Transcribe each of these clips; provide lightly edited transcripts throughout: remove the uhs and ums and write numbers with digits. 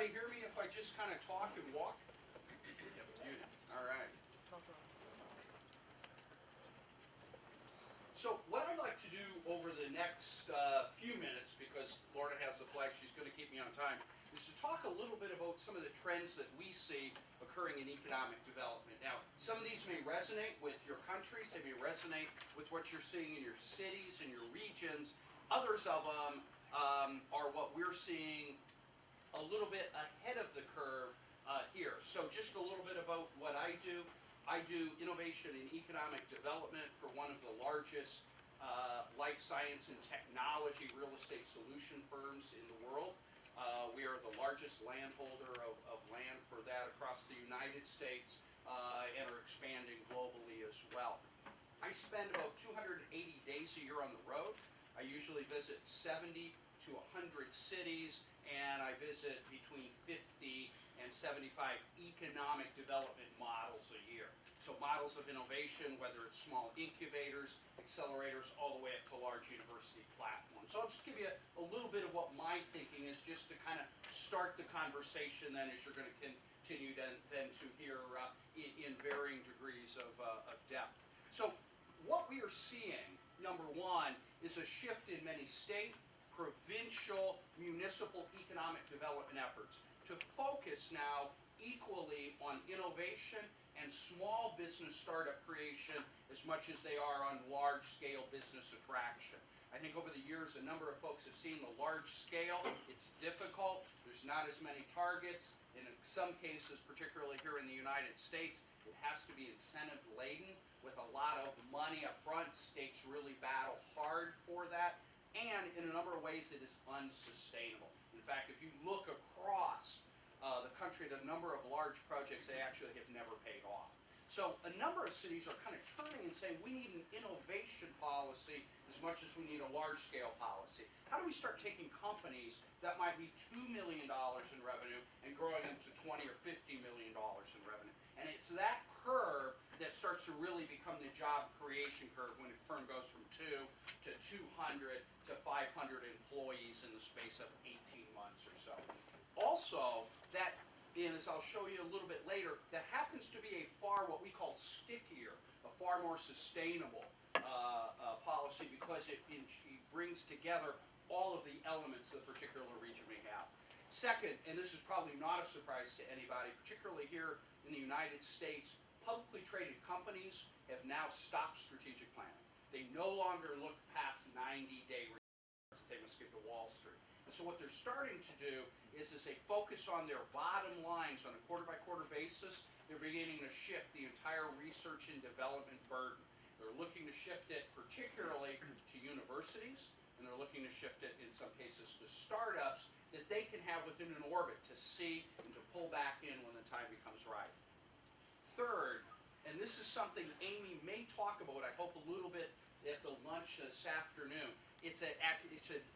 everybody hear me if I just kind of talk and walk? All right. So what I'd like to do over the next few minutes, because Lorna has the flag, she's going to keep me on time, is to talk a little bit about some of the trends that we see occurring in economic development. Now, some of these may resonate with your countries, they may resonate with what you're seeing in your cities and your regions. Others of them are what we're seeing a little bit ahead of the curve here. So just a little bit about what I do. I do innovation and economic development for one of the largest life science and technology real estate solution firms in the world. We are the largest landholder of land for that across the United States and are expanding globally as well. I spend about 280 days a year on the road. I usually visit 70 to 100 cities, and I visit between 50 and 75 economic development models a year. So models of innovation, whether it's small incubators, accelerators, all the way up to large university platforms. So I'll just give you a little bit of what my thinking is, just to kind of start the conversation then, as you're going to continue then to hear in varying degrees of depth. So what we are seeing, number one, is a shift in many state, provincial, municipal economic development efforts to focus now equally on innovation and small business startup creation as much as they are on large-scale business attraction. I think over the years a number of folks have seen the large scale. It's difficult. There's not as many targets. In some cases, particularly here in the United States, it has to be incentive-laden with a lot of money up front. States really battle hard for that. And in a number of ways, it is unsustainable. In fact, if you look across the country at a number of large projects, they actually have never paid off. So a number of cities are kind of turning and saying, we need an innovation policy as much as we need a large-scale policy. How do we start taking companies that might be $2 million in revenue and growing them to $20 or $50 million in revenue? And it's that curve that starts to really become the job creation curve when a firm goes from 2 to 200 to 500 employees in the space of 18 months or so. Also, that, and as I'll show you a little bit later, that happens to be a far, what we call stickier, a far more sustainable policy, because it brings together all of the elements that a particular region may have. Second, and this is probably not a surprise to anybody, particularly here in the United States, publicly traded companies have now stopped strategic planning. They no longer look past 90-day reports that they must give to Wall Street. And so what they're starting to do is, as they focus on their bottom lines on a quarter-by-quarter basis, they're beginning to shift the entire research and development burden. They're looking to shift it particularly to universities, and they're looking to shift it in some cases to startups that they can have within an orbit to see and to pull back in when the time becomes right. Third, and this is something Amy may talk about, I hope, a little bit at the lunch this afternoon. It's a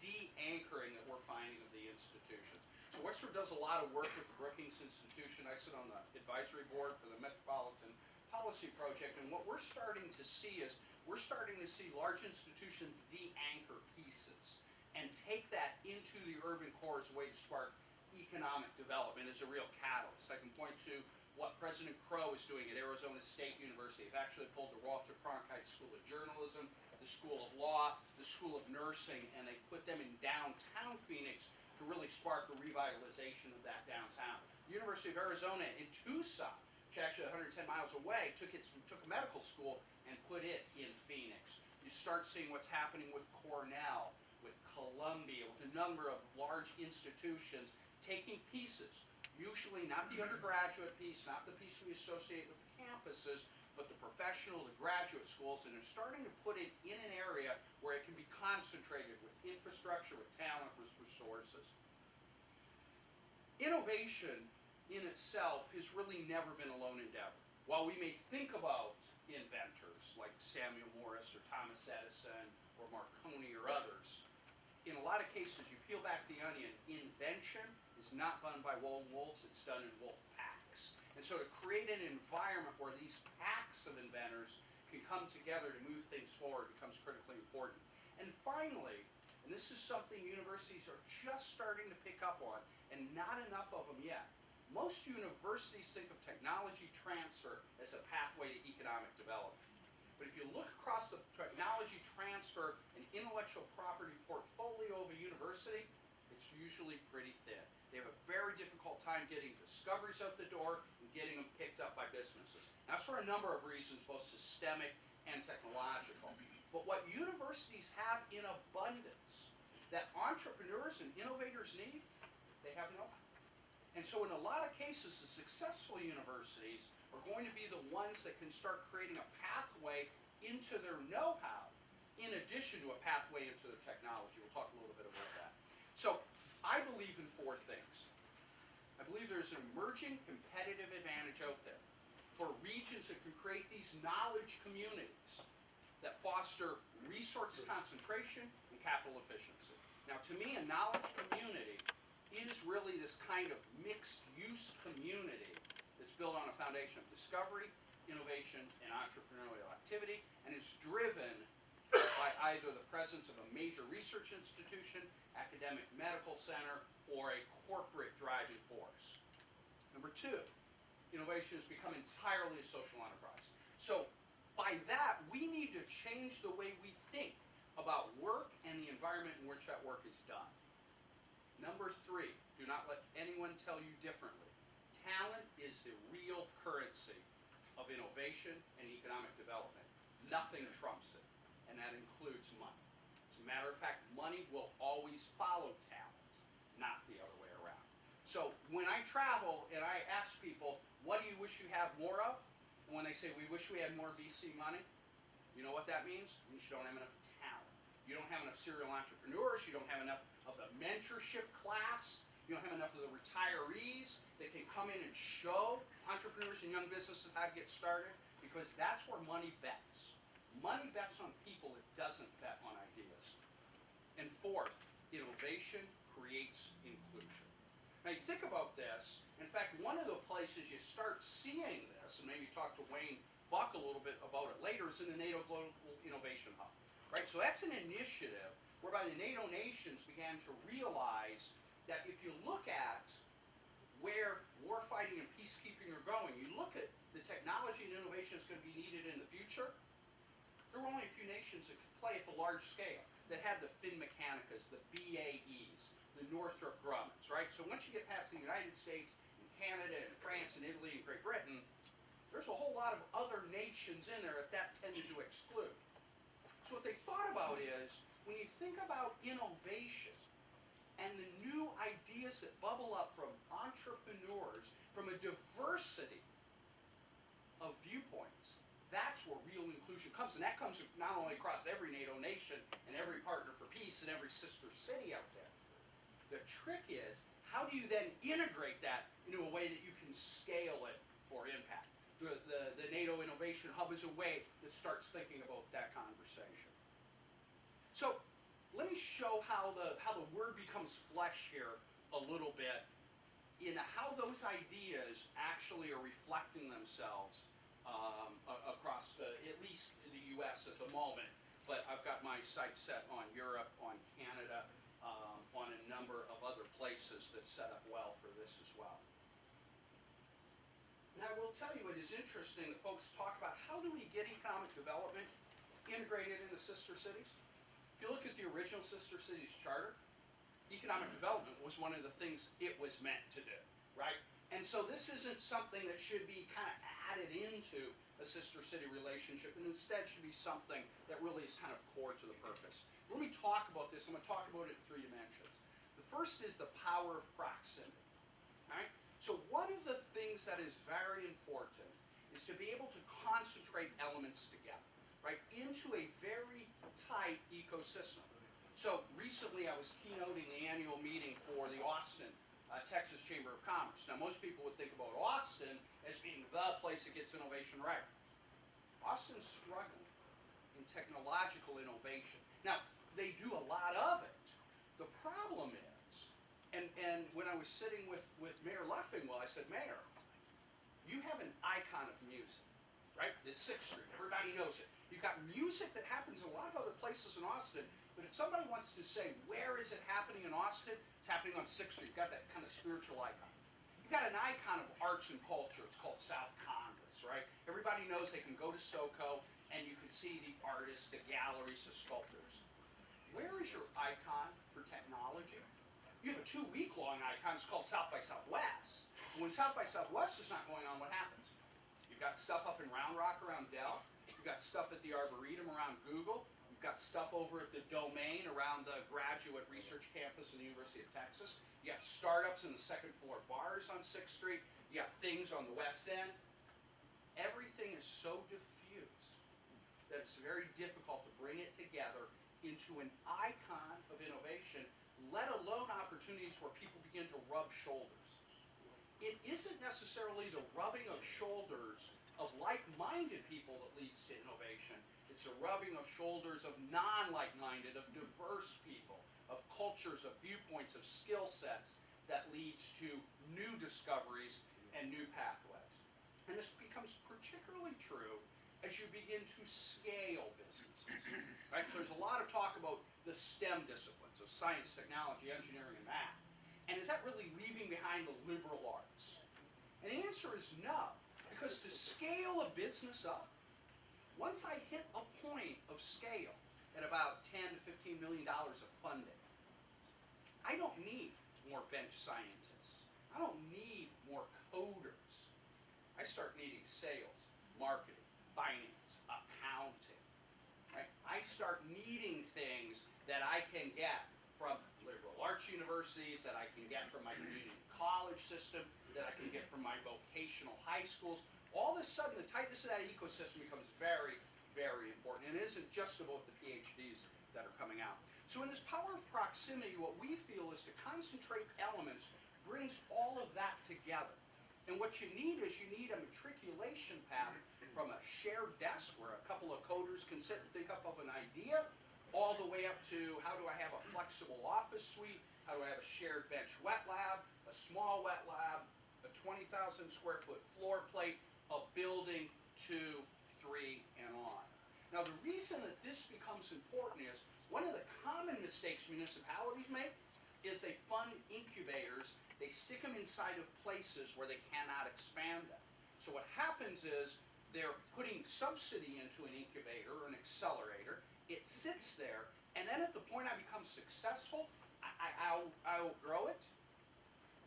de-anchoring that we're finding of the institutions. So Wexford does a lot of work with the Brookings Institution. I sit on the advisory board for the Metropolitan Policy Project, and what we're starting to see is we're starting to see large institutions de-anchor pieces and take that into the urban core as a way to spark economic development as a real catalyst. I can point to what President Crow is doing at Arizona State University. They've actually pulled the Walter Cronkite School of Journalism, the School of Law, the School of Nursing, and they put them in downtown Phoenix to really spark a revitalization of that downtown. The University of Arizona in Tucson, which actually 110 miles away, took a medical school and put it in Phoenix. You start seeing what's happening with Cornell, with Columbia, with a number of large institutions taking pieces, usually not the undergraduate piece, not the piece we associate with the campuses, but the professional, the graduate schools, and they're starting to put it in an area where it can be concentrated with infrastructure, with talent, with resources. Innovation in itself has really never been a lone endeavor. While we may think about inventors like Samuel Morse or Thomas Edison or Marconi or others, in a lot of cases, you peel back the onion, invention is not done by lone wolves, it's done in wolf packs. And so to create an environment where these packs of inventors can come together to move things forward becomes critically important. And finally, And this is something universities are just starting to pick up on, and not enough of them yet. Most universities think of technology transfer as a pathway to economic development. But if you look across the technology transfer and intellectual property portfolio of a university, it's usually pretty thin. They have a very difficult time getting discoveries out the door and getting them picked up by businesses. That's for a number of reasons, both systemic and technological. But what universities have in abundance that entrepreneurs and innovators need, they have know-how. And so in a lot of cases, the successful universities are going to be the ones that can start creating a pathway into their know-how in addition to a pathway into their technology. We'll talk a little bit about that. So I believe in four things. I believe there's an emerging competitive advantage out there for regions that can create these knowledge communities that foster resource concentration and capital efficiency. Now, to me, a knowledge community is really this kind of mixed-use community that's built on a foundation of discovery, innovation, and entrepreneurial activity, and is driven by either the presence of a major research institution, academic medical center, or a corporate driving force. Number two, innovation has become entirely a social enterprise. So by that, we need to change the way we think about work and the environment in which that work is done. Number three, do not let anyone tell you differently. Talent is the real currency of innovation and economic development. Nothing trumps it, and that includes money. As a matter of fact, money will always follow talent, not the other way around. So when I travel and I ask people, what do you wish you had more of? And when they say, we wish we had more VC money, you know what that means? It means you don't have enough talent. You don't have enough serial entrepreneurs. You don't have enough of the mentorship class. You don't have enough of the retirees that can come in and show entrepreneurs and young businesses how to get started, because that's where money bets. Money bets on people, it doesn't bet on ideas. And fourth, innovation creates inclusion. Now you think about this, in fact, one of the places you start seeing this, and maybe talk to Wayne Buck a little bit about it later, is in the NATO Global Innovation Hub. Right? So that's an initiative whereby the NATO nations began to realize that if you look at where warfighting and peacekeeping are going, you look at the technology and innovation that's going to be needed in the future, there were only a few nations that could play at the large scale, that had the Finmechanicas, the BAEs, the Northrop Grummans, right? So once you get past the United States and Canada and France and Italy and Great Britain, there's a whole lot of other nations in there that tended to exclude. So what they thought about is, when you think about innovation and the new ideas that bubble up from entrepreneurs, from a diversity of viewpoints, that's where real inclusion comes. And that comes not only across every NATO nation and every partner for peace and every sister city out there. The trick is, how do you then integrate that into a way that you can scale it for impact? The NATO Innovation Hub is a way that starts thinking about that conversation. So let me show how the word becomes flesh here a little bit in how those ideas actually are reflecting themselves across at least the U.S. at the moment. But I've got my sights set on Europe, on Canada, on a number of other places that set up well for this as well. And I will tell you, it is interesting that folks talk about how do we get economic development integrated into sister cities. If you look at the original Sister Cities Charter, economic development was one of the things it was meant to do, right? And so this isn't something that should be kind of added into a sister city relationship, and instead should be something that really is kind of core to the purpose. When we talk about this, I'm going to talk about it in three dimensions. The first is the power of proximity, right? So one of the things that is very important is to be able to concentrate elements together, right, into a very tight ecosystem. So recently I was keynoting the annual meeting for the Austin, Texas Chamber of Commerce. Now most people would think about Austin as being the place that gets innovation right. Austin's struggling in technological innovation. Now, they do a lot of it. The problem is, and when I was sitting with Mayor Leffingwell, I said, Mayor, you have an icon of music, right? The 6th Street, everybody knows it. You've got music that happens in a lot of other places in Austin, but if somebody wants to say, where is it happening in Austin? It's happening on 6th Street. You've got that kind of spiritual icon. You've got an icon of arts and culture. It's called South Congress, right? Everybody knows they can go to SoCo and you can see the artists, the galleries, the sculptors. Where is your icon for technology? You have a 2-week-long icon. It's called South by Southwest. And when South by Southwest is not going on, what happens? You've got stuff up in Round Rock around Dell. You've got stuff at the Arboretum around Google. You've got stuff over at the Domain around the Graduate Research Campus in the University of Texas. You got startups in the second floor bars on 6th Street. You got things on the West End. Everything is so diffused that it's very difficult to bring it together into an icon of innovation, let alone opportunities where people begin to rub shoulders. It isn't necessarily the rubbing of shoulders of like-minded people that leads to innovation. It's a rubbing of shoulders of non-like-minded, of diverse people, of cultures, of viewpoints, of skill sets that leads to new discoveries and new pathways. And this becomes particularly true as you begin to scale businesses. Right? So there's a lot of talk about the STEM disciplines of science, technology, engineering, and math. And is that really leaving behind the liberal arts? And the answer is no. Because to scale a business up, once I hit a point of scale at about $10 to $15 million of funding, I don't need more bench scientists. I don't need more coders. I start needing sales, marketing, finance, accounting. Right? I start needing things that I can get from liberal arts universities, that I can get from my community college system, that I can get from my vocational high schools. All of a sudden, the tightness of that ecosystem becomes very, very important. And it isn't just about the PhDs that are coming out. So in this power of proximity, what we feel is to concentrate elements brings all of that together. And what you need is you need a matriculation path from a shared desk where a couple of coders can sit and think up of an idea, all the way up to how do I have a flexible office suite, how do I have a shared bench wet lab, a small wet lab, a 20,000 square foot floor plate, a building, 2, 3, and on. Now the reason that this becomes important is one of the common mistakes municipalities make is they fund incubators, they stick them inside of places where they cannot expand them. So what happens is they're putting subsidy into an incubator or an accelerator, it sits there, and then at the point I become successful, I outgrow it,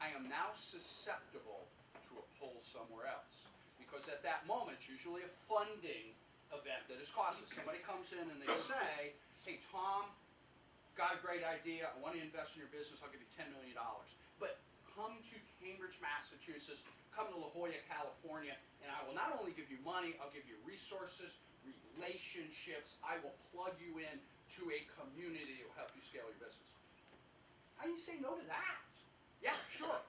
I am now susceptible to a pull somewhere else. Because at that moment, it's usually a funding event that is costless. Somebody comes in and they say, hey Tom, got a great idea, I want to invest in your business, I'll give you $10 million. But come to Cambridge, Massachusetts, come to La Jolla, California, and I will not only give you money, I'll give you resources, relationships, I will plug you in to a community that will help you scale your business. How do you say no to that? Yeah, sure.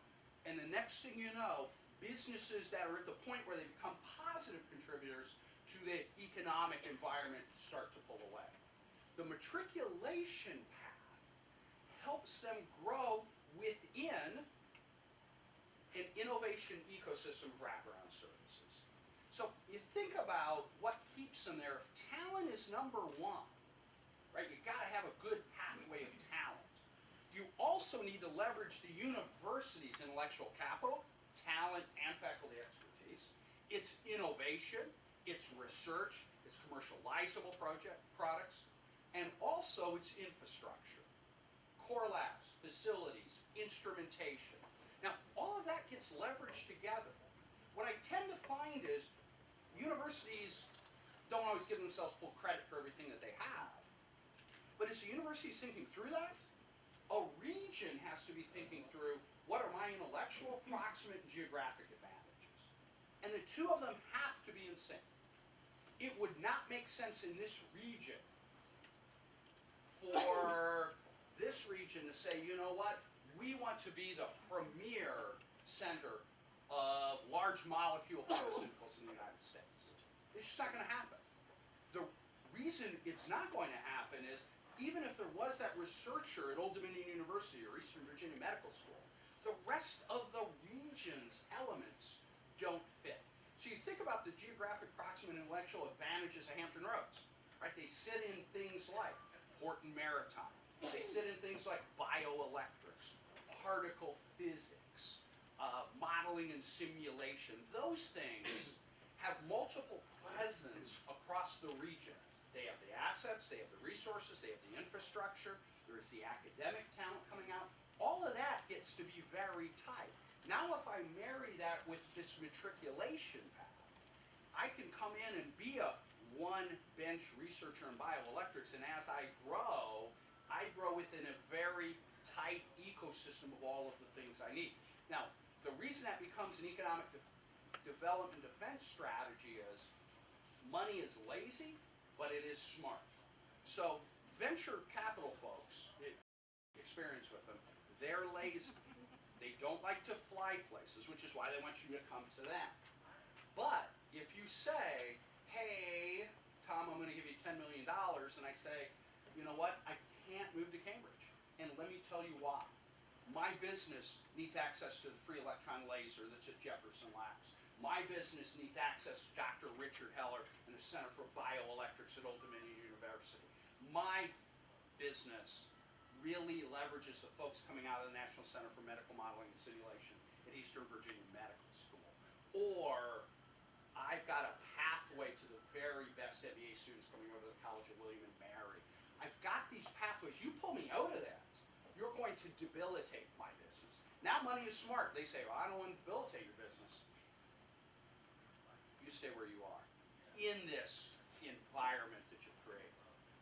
And the next thing you know, businesses that are at the point where they become positive contributors to the economic environment start to pull away. The matriculation path helps them grow within an innovation ecosystem of wraparound services. So you think about what keeps them there. If talent is number one, right, you've got to have a good pathway of talent. You also need to leverage the university's intellectual capital, talent, and faculty expertise. It's innovation, it's research, it's commercializable products, and also it's infrastructure. Core labs, facilities, instrumentation. Now, all of that gets leveraged together. What I tend to find is universities don't always give themselves full credit for everything that they have. But as the university is thinking through that, a region has to be thinking through what are my intellectual, proximate, and geographic advantages. And the two of them have to be in sync. It would not make sense in this region for this region to say, you know what, we want to be the premier center of large molecule pharmaceuticals in the United States. It's just not going to happen. The reason it's not going to happen is even if there was that researcher at Old Dominion University or Eastern Virginia Medical School, the rest of the region's elements don't fit. So you think about the geographic, proximate, and intellectual advantages of Hampton Roads. right? They sit in things like port and maritime. They sit in things like bioelectrics, particle physics, modeling and simulation. Those things have multiple presence across the region. They have the assets, they have the resources, they have the infrastructure, there is the academic talent coming out. All of that gets to be very tight. Now if I marry that with this matriculation path, I can come in and be a one-bench researcher in bioelectrics, and as I grow within a very tight ecosystem of all of the things I need. Now, the reason that becomes an economic development defense strategy is money is lazy, but it is smart. So venture capital folks, experience with them, they're lazy. They don't like to fly places, which is why they want you to come to them. But if you say, hey, Tom, I'm going to give you $10 million, and I say, you know what, I can't move to Cambridge, and let me tell you why. My business needs access to the free electron laser that's at Jefferson Labs. My business needs access to Dr. Richard Heller and the Center for Bioelectrics at Old Dominion University. My business really leverages the folks coming out of the National Center for Medical Modeling and Simulation at Eastern Virginia Medical School. Or I've got a pathway to the very best MBA students coming over to the College of William and Mary. I've got these pathways. You pull me out of that, you're going to debilitate my business. Now money is smart. They say, well, I don't want to debilitate your business. You stay where you are in this environment that you've created.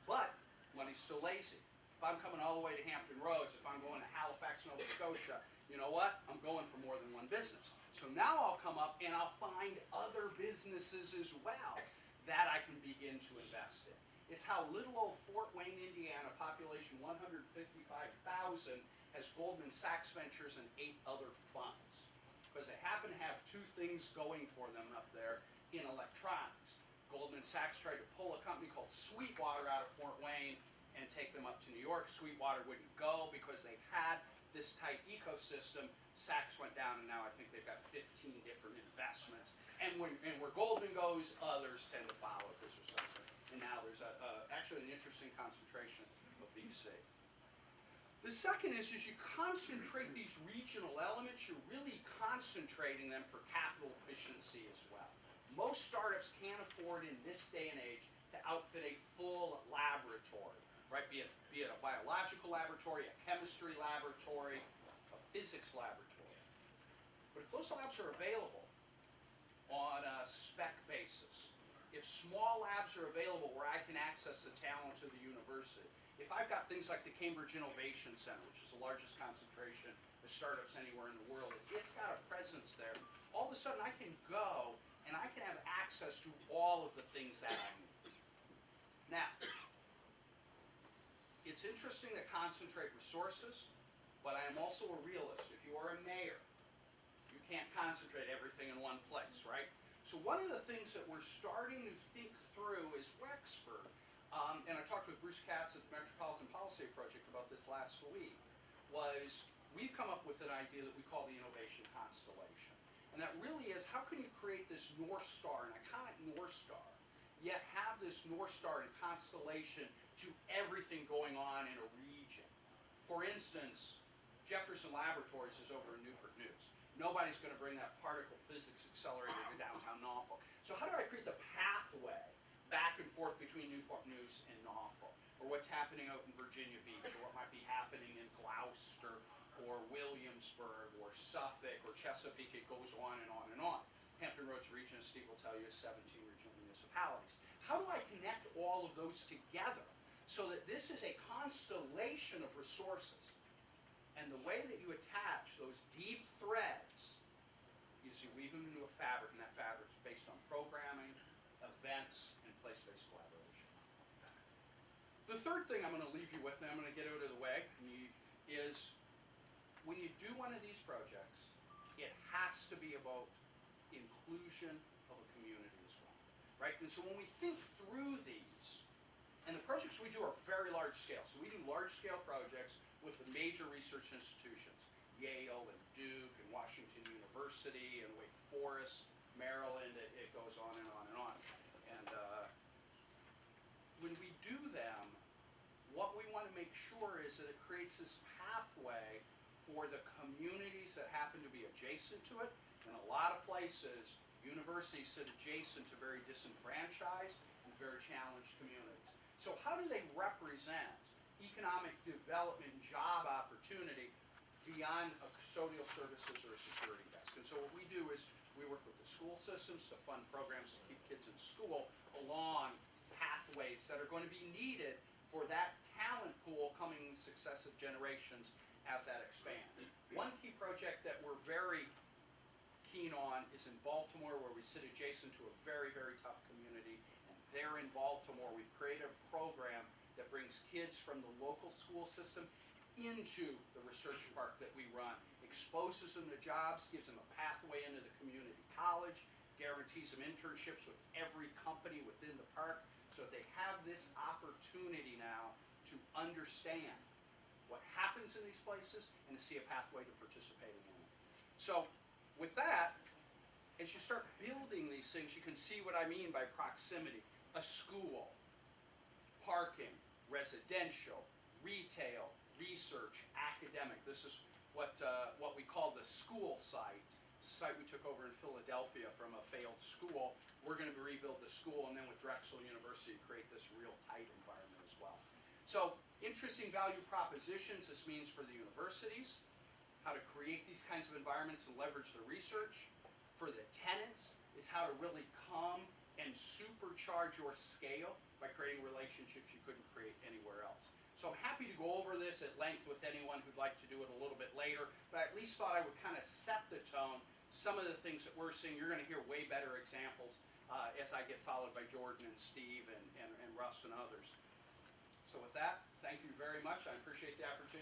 But money's still lazy. If I'm coming all the way to Hampton Roads, if I'm going to Halifax, Nova Scotia, you know what? I'm going for more than one business. So now I'll come up and I'll find other businesses as well that I can begin to invest in. It's how little old Fort Wayne, Indiana, population 155,000, has Goldman Sachs Ventures and 8 other funds. Because they happen to have 2 things going for them up there in electronics. Goldman Sachs tried to pull a company called Sweetwater out of Fort Wayne and take them up to New York. Sweetwater wouldn't go because they had this tight ecosystem. Sachs went down, and now I think they've got 15 different investments. And where Goldman goes, others tend to follow because there's something. And now there's actually an interesting concentration of VC. The second is you concentrate these regional elements, you're really concentrating them for capital efficiency as well. Most startups can't afford in this day and age to outfit a full laboratory, right? Be it a biological laboratory, a chemistry laboratory, a physics laboratory. But if those labs are available on a spec basis, if small labs are available where I can access the talent of the university, if I've got things like the Cambridge Innovation Center, which is the largest concentration of startups anywhere in the world, if it's got a presence there, all of a sudden I can go and I can have access to all of the things that I need. Now, it's interesting to concentrate resources, but I am also a realist. If you are a mayor, you can't concentrate everything in one place, right? So one of the things that we're starting to think through is Wexford, and I talked with Bruce Katz at the Metropolitan Policy Project about this last week, was we've come up with an idea that we call the innovation constellation. And that really is, how can you create this North Star, an iconic North Star, yet have this North Star and constellation to everything going on in a region? For instance, Jefferson Laboratories is over in Newport News. Nobody's going to bring that particle physics accelerator to downtown Norfolk. So how do I create the pathway back and forth between Newport News and Norfolk? Or what's happening out in Virginia Beach, or what might be happening in Gloucester, or Williamsburg, or Suffolk, or Chesapeake? It goes on and on and on. Hampton Roads region, Steve will tell you, is 17 regional municipalities. How do I connect all of those together so that this is a constellation of resources? And the way that you attach those deep threads is you weave them into a fabric, and that fabric is based on programming, events, and place-based collaboration. The third thing I'm going to leave you with, and I'm going to get out of the way, is when you do one of these projects, it has to be about inclusion of a community as well, right? And so when we think through these, and the projects we do are very large scale, so we do large scale projects with the major research institutions, Yale and Duke and Washington University and Wake Forest, Maryland, it goes on and on and on. And when we do them, what we want to make sure is that it creates this pathway for the communities that happen to be adjacent to it. In a lot of places, universities sit adjacent to very disenfranchised and very challenged communities. So how do they represent economic development and job opportunity beyond a custodial services or a security desk? And so what we do is we work with the school systems to fund programs to keep kids in school along pathways that are going to be needed for that talent pool coming successive generations as that expands. One key project that we're very keen on is in Baltimore, where we sit adjacent to a very, very tough community. And there in Baltimore, we've created a program that brings kids from the local school system into the research park that we run, exposes them to jobs, gives them a pathway into the community college, guarantees them internships with every company within the park, so that they have this opportunity now to understand what happens in these places and to see a pathway to participating in it. So with that, as you start building these things, you can see what I mean by proximity. A school, parking, residential, retail, research, academic. This is what we call the school site. It's a site we took over in Philadelphia from a failed school. We're going to rebuild the school, and then with Drexel University, create this real tight environment as well. So, interesting value propositions. This means for the universities, how to create these kinds of environments and leverage the research. For the tenants, it's how to really come and supercharge your scale by creating relationships you couldn't create anywhere else. So I'm happy to go over this at length with anyone who'd like to do it a little bit later, but I at least thought I would kind of set the tone. Some of the things that we're seeing, you're going to hear way better examples as I get followed by Jordan and Steve and Russ and others. So with that, thank you very much. I appreciate the opportunity.